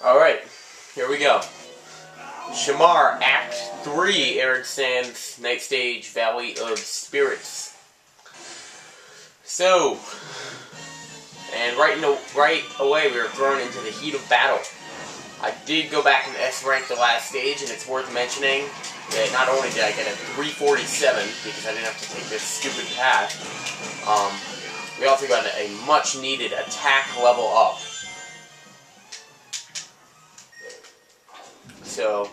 Alright, here we go. Shamar, Act 3, Aaron Sands, Night Stage, Valley of Spirits. So, and right away we were thrown into the heat of battle. I did go back and S-rank the last stage, and it's worth mentioning that not only did I get a 347, because I didn't have to take this stupid path, we also got a much-needed attack level up. So,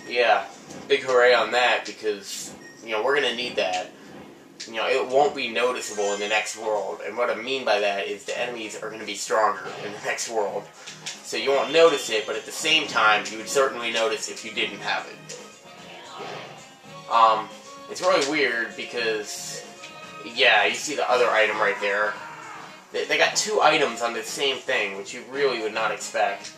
yeah, big hooray on that, because, we're going to need that. It won't be noticeable in the next world, and what I mean by that is the enemies are going to be stronger in the next world. So you won't notice it, but at the same time, you would certainly notice if you didn't have it. It's really weird because, yeah, you see the other item right there. They got two items on the same thing, which you really would not expect.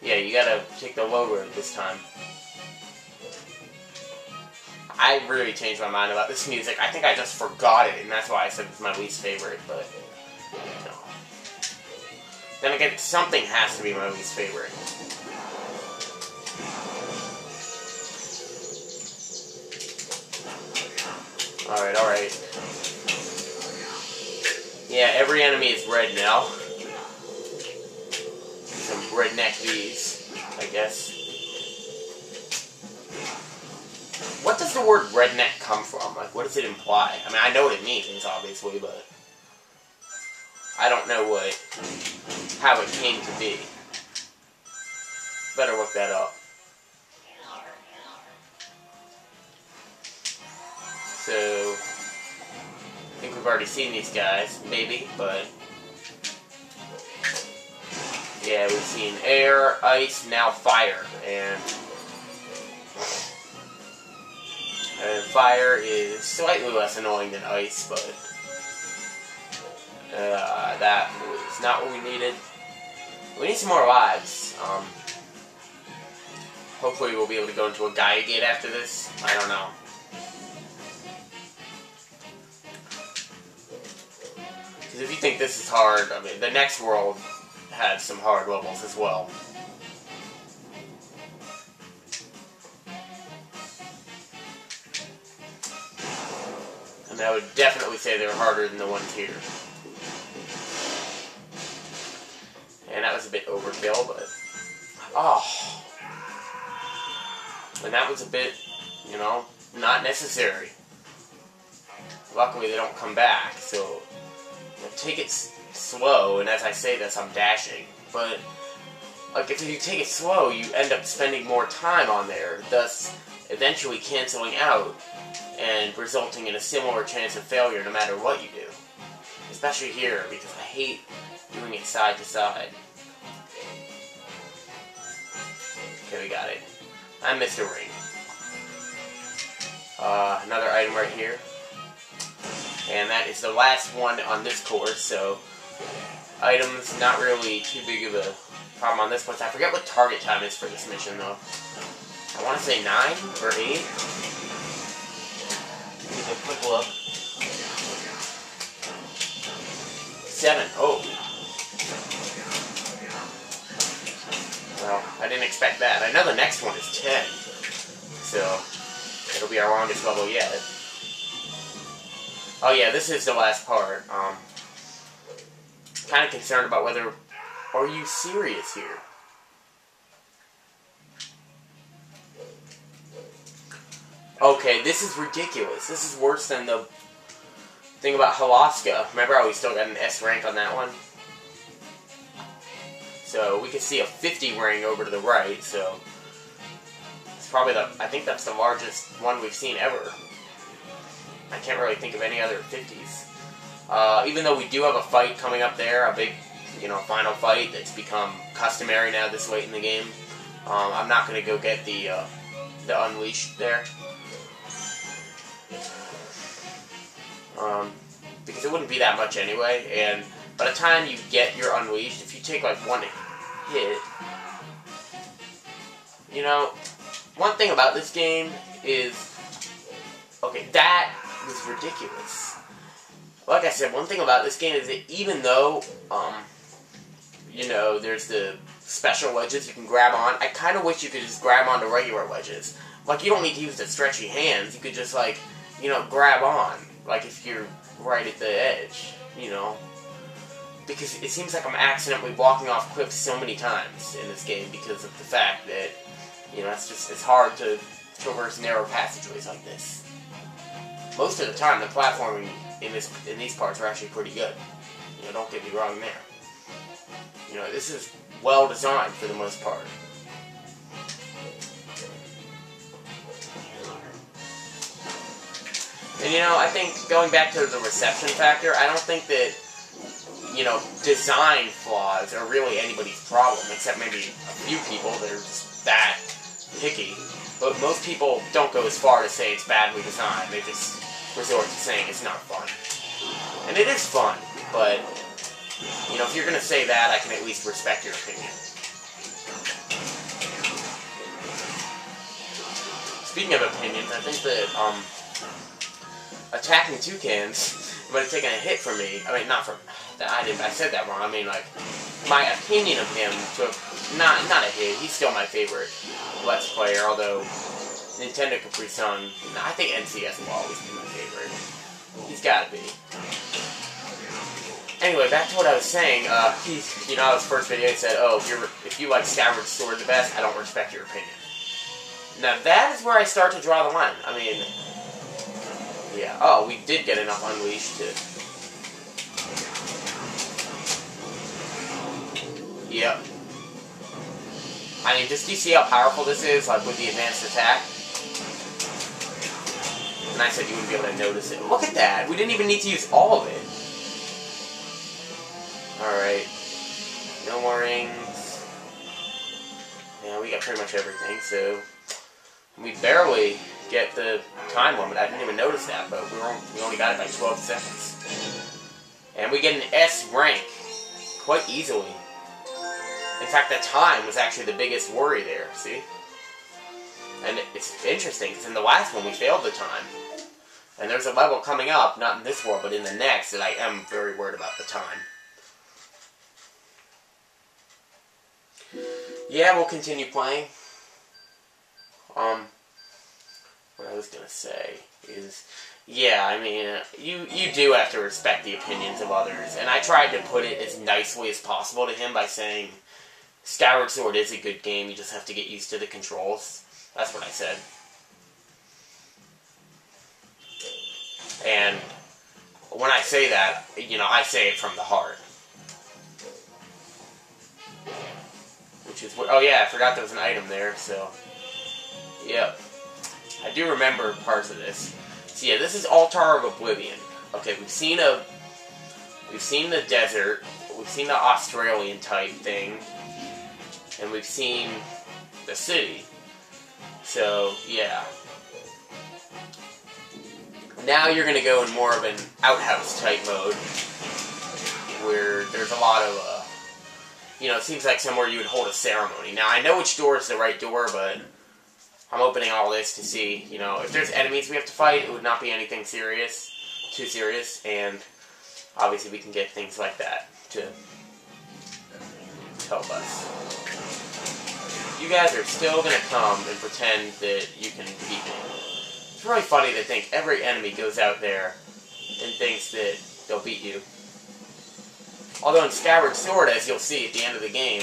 Yeah, you gotta take the low road this time. I really changed my mind about this music. I think I just forgot it, and that's why I said it's my least favorite, but, Then again, something has to be my least favorite. Alright. Yeah, every enemy is red now. Some redneck V's, I guess. What does the word redneck come from? Like, what does it imply? I mean, I know what it means, obviously, but I don't know how it came to be. Better look that up. So, I think we've already seen these guys, maybe, but yeah, we've seen air, ice, now fire, and fire is slightly less annoying than ice, but that was not what we needed. We need some more lives. Hopefully we'll be able to go into a Gaia Gate after this. I don't know. Because if you think this is hard, I mean, the next world had some hard levels as well. And I would definitely say they're harder than the ones here. And that was a bit overkill, but and that was a bit, not necessary. Luckily they don't come back, so take it slow, and as I say this, I'm dashing, but like if you take it slow, you end up spending more time on there, thus eventually canceling out and resulting in a similar chance of failure no matter what you do. Especially here, because I hate doing it side to side. Okay, we got it. I missed a ring. Another item right here. And that is the last one on this course, so items not really too big of a problem on this one. I forget what target time is for this mission, though. I want to say 9 or 8. Give a quick look. 7. Oh. Well, I didn't expect that. I know the next one is 10. So, it'll be our longest level yet. Oh yeah, this is the last part. Kind of concerned about whether... Are you serious here? Okay, this is ridiculous. This is worse than the thing about Halaska. Remember how we still got an S rank on that one? So we can see a 50 ring over to the right, so it's probably I think that's the largest one we've seen ever. I can't really think of any other 50s. Even though we do have a fight coming up there, a big, final fight that's become customary now this late in the game. I'm not going to go get the Unleashed there. Because it wouldn't be that much anyway, and by the time you get your Unleashed, if you take like one hit, one thing about this game is Okay, that was ridiculous. Like I said, one thing about this game is that even though, you know, there's the special wedges you can grab on, I kind of wish you could just grab onto regular wedges. Like, you don't need to use the stretchy hands. You could just, like, you know, grab on. Like, if you're right at the edge, you know. Because it seems like I'm accidentally walking off cliffs so many times in this game because of the fact that, you know, it's hard to traverse narrow passageways like this. Most of the time, the platforming in these parts are actually pretty good. You know, don't get me wrong there. You know, this is well designed for the most part. And you know, I think going back to the reception factor, I don't think that, you know, design flaws are really anybody's problem, except maybe a few people that are just that picky. But most people don't go as far to say it's badly designed. They just resort to saying it's not fun. And it is fun, but, you know, if you're going to say that, I can at least respect your opinion. Speaking of opinions, I think that, attacking toucans might have taken a hit from me. I mean, not from... I said that wrong. I mean, like, my opinion of him took... Not a hit. He's still my favorite Let's Player, although Nintendo Capri Sun... I think NCS will always be my favorite. He's gotta be. Anyway, back to what I was saying. You know, his first video he said, oh, if you like Skyward Sword the best, I don't respect your opinion. Now, that is where I start to draw the line. I mean... Yeah. Oh, we did get enough Unleashed to... Yep. I mean, just do you see how powerful this is, like, with the advanced attack? And I said you wouldn't be able to notice it. Look at that! We didn't even need to use all of it. Alright. No more rings. Yeah, we got pretty much everything, so... We barely get the time limit. I didn't even notice that, but we only got it by 12 seconds. And we get an S rank quite easily. In fact, the time was actually the biggest worry there, see? And it's interesting, because in the last one we failed the time. And there's a level coming up, not in this world, but in the next, that I am very worried about the time. Yeah, we'll continue playing. What I was gonna say is, yeah, I mean, you do have to respect the opinions of others, and I tried to put it as nicely as possible to him by saying, Skyward Sword is a good game, you just have to get used to the controls. That's what I said. And when I say that, you know, I say it from the heart. Which is, oh yeah, I forgot there was an item there, so, yep. I do remember parts of this. So yeah, this is Altar of Oblivion. Okay, we've seen the desert, we've seen the Australian type thing, and we've seen the city. So, yeah. Now you're going to go in more of an outhouse type mode, where there's a lot of, you know, it seems like somewhere you would hold a ceremony. Now, I know which door is the right door, but I'm opening all this to see, you know, if there's enemies we have to fight, it would not be anything serious, too serious, and obviously we can get things like that to help us. You guys are still going to come and pretend that you can beat me. It's really funny to think every enemy goes out there and thinks that they'll beat you. Although in Skyward Sword, as you'll see at the end of the game,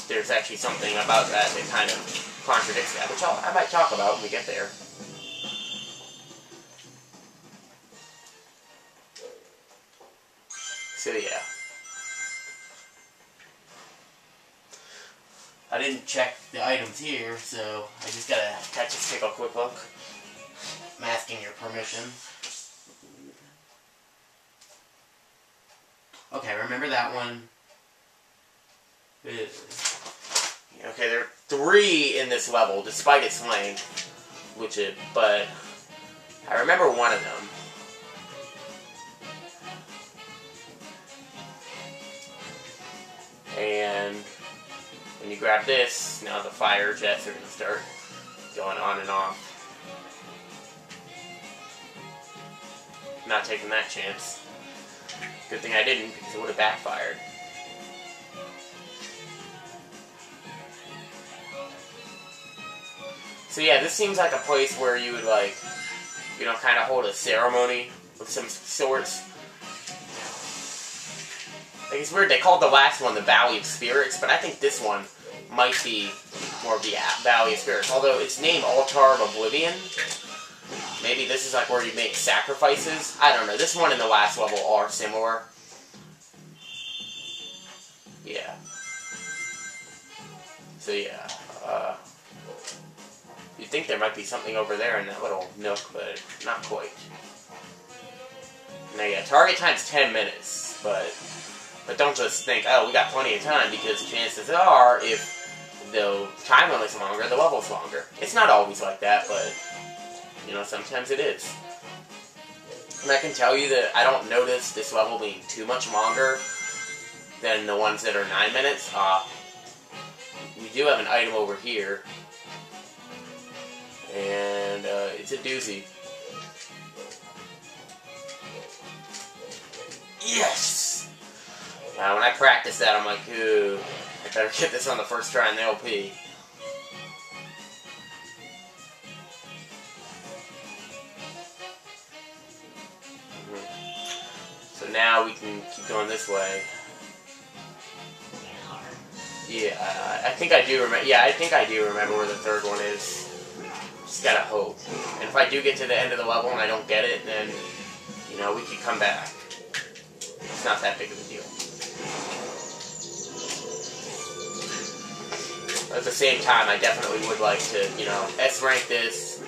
there's actually something about that that kind of contradicts that, which I might talk about when we get there. So yeah. I didn't check the items here, so I just take a quick look. I'm asking your permission. Okay, remember that one. Okay, there are 3 in this level, despite its length, but I remember one of them. And when you grab this, now the fire jets are going to start going on and off. not taking that chance. Good thing I didn't, because it would have backfired. So yeah, this seems like a place where you would, like, you know, kind of hold a ceremony of some sorts. Like, it's weird, they called the last one the Valley of Spirits, but I think this one might be more of the Valley of Spirits. Although it's named Altar of Oblivion. Maybe this is like where you make sacrifices. I don't know. This one and the last level are similar. Yeah. So yeah. You'd think there might be something over there in that little nook, but not quite. Now yeah, target time's 10 minutes, but don't just think, oh, we got plenty of time, because chances are, if the time limit's longer, the level's longer. It's not always like that, but, you know, sometimes it is. And I can tell you that I don't notice this level being too much longer than the ones that are 9 minutes. We do have an item over here. And it's a doozy. Yes! Now, when I practice that, I'm like, ooh, I better get this on the first try in the LP. So now we can keep going this way. Yeah, I think I do remember. Yeah, I think I do remember where the third one is. Just gotta hope. And if I do get to the end of the level and I don't get it, then, you know, we could come back. It's not that big of a deal. At the same time, I definitely would like to, you know, S-rank this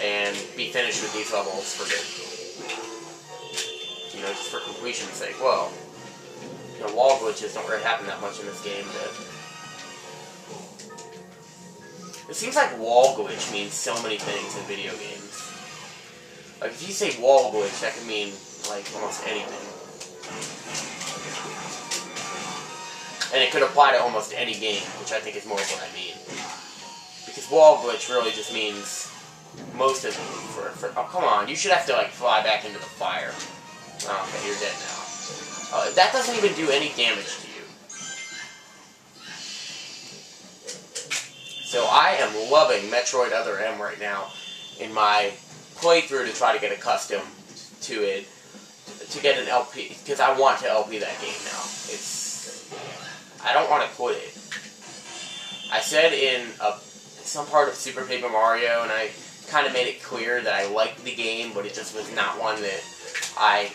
and be finished with these levels for good. You know, just for completion's sake. Well, you know, wall glitches don't really happen that much in this game, but it seems like wall glitch means so many things in video games. Like, if you say wall glitch, that could mean, like, almost anything. And it could apply to almost any game, which I think is more of what I mean. Because wall glitch really just means most of them. Oh, come on, you should have to, like, fly back into the fire. Oh, okay, you're dead now. That doesn't even do any damage to you. So I am loving Metroid Other M right now in my playthrough to try to get accustomed to it, to get an LP, because I want to LP that game now. I don't want to quit it. I said in some part of Super Paper Mario, and I kind of made it clear that I liked the game, but it just was not one that I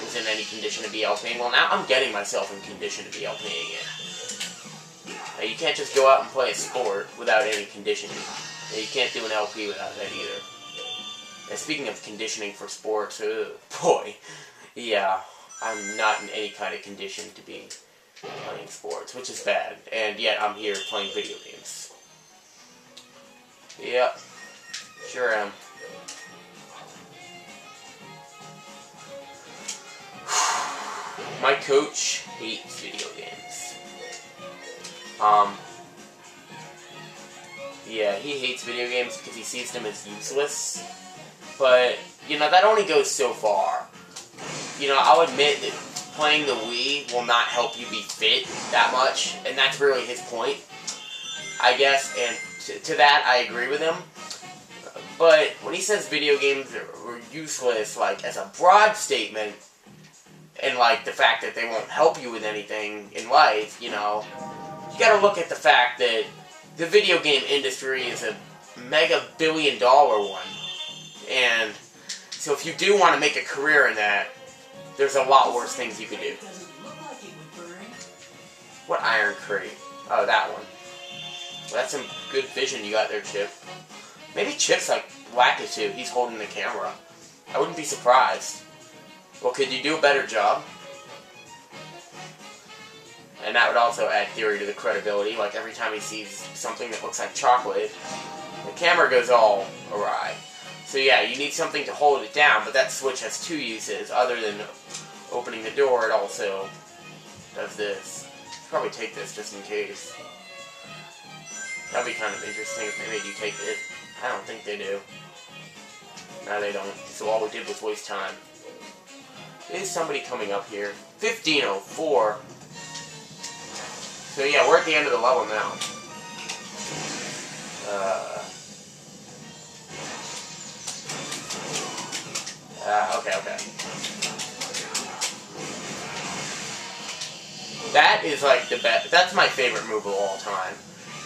was in any condition to be LPing. Well, now I'm getting myself in condition to be LPing it. Now, you can't just go out and play a sport without any conditioning. Now, you can't do an LP without that either. And speaking of conditioning for sports, boy, yeah, I'm not in any kind of condition to be playing sports, which is bad. And yet, I'm here playing video games. Yep, sure am. My coach hates video games. Yeah, he hates video games because he sees them as useless. But, you know, that only goes so far. You know, I'll admit that playing the Wii will not help you be fit that much, and that's really his point, I guess, and to that I agree with him. But when he says video games are useless, like, as a broad statement, and, like, the fact that they won't help you with anything in life, you know, you gotta look at the fact that the video game industry is a mega billion-dollar one. And so if you do want to make a career in that, there's a lot worse things you could do. What iron crate? Oh, that one. Well, that's some good vision you got there, Chip. Maybe Chip's like Wackatoo. He's holding the camera. I wouldn't be surprised. Well, could you do a better job? And that would also add theory to the credibility. Like, every time he sees something that looks like chocolate, the camera goes all awry. So yeah, you need something to hold it down, but that switch has two uses. Other than opening the door, it also does this. Probably take this just in case. That'd be kind of interesting if they made you take it. I don't think they do. No, they don't. So all we did was waste time. Is somebody coming up here? 1504. So yeah, we're at the end of the level now. Okay. That is like the best. That's my favorite move of all time.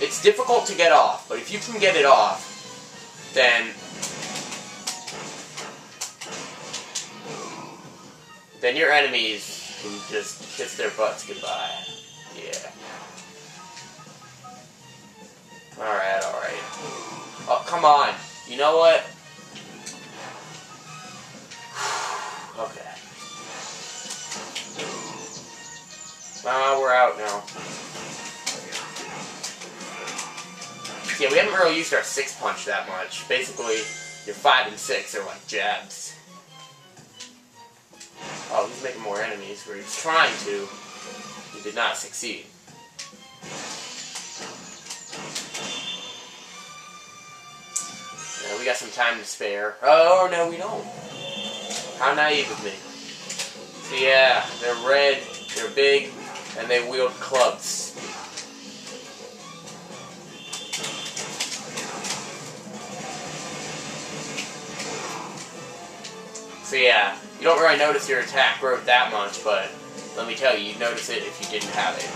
It's difficult to get off, but if you can get it off, then your enemies can just kiss their butts goodbye. Yeah. Alright. Oh, come on. You know what? Okay. We're out now. Yeah, we haven't really used our 6-punch that much. Basically, your 5 and 6 are like jabs. Oh, he's making more enemies where he's trying to. He did not succeed. We got some time to spare. Oh, no, we don't. How naive of me. So yeah, they're red, they're big, and they wield clubs. So yeah, you don't really notice your attack growth that much, but let me tell you, you'd notice it if you didn't have it.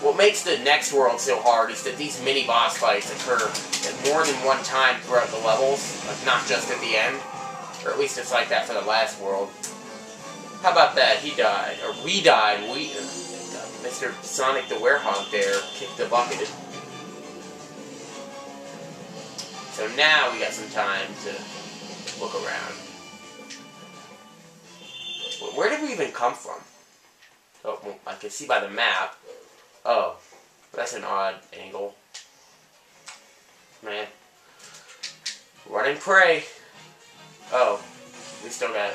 What makes the next world so hard is that these mini-boss fights occur at more than one time throughout the levels, like not just at the end. Or at least it's like that for the last world. How about that? He died. Or we died. Mr. Sonic the Werehog there kicked the bucket. So now we got some time to look around. Where did we even come from? Oh, well, I can see by the map. Oh, that's an odd angle. Man. Run and pray. Oh, we still got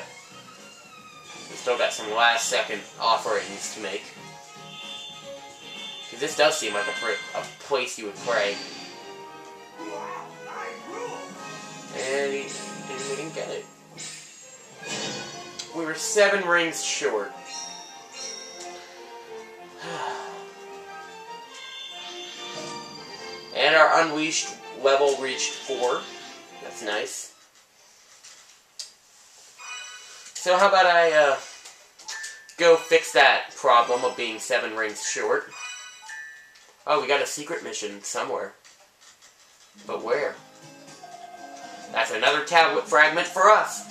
some last second offerings to make. Because this does seem like a place you would pray. And we didn't get it. We were 7 rings short. And our Unleashed level reached 4. That's nice. So how about I go fix that problem of being 7 rings short. Oh, we got a secret mission somewhere. But where? That's another tablet fragment for us.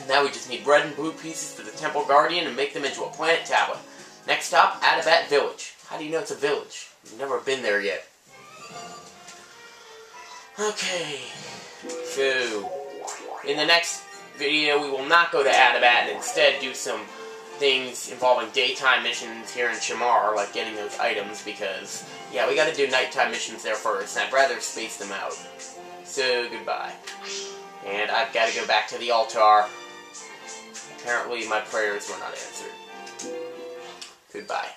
Now we just need red and blue pieces for the Temple Guardian and make them into a planet tablet. Next stop, Adabat Village. How do you know it's a village? You've never been there yet. Okay. So, in the next video, we will not go to Adabat and instead do some things involving daytime missions here in Shamar, like getting those items, because, yeah, we gotta do nighttime missions there first, and I'd rather space them out. So, goodbye. And I've gotta go back to the altar. Apparently, my prayers were not answered. Goodbye.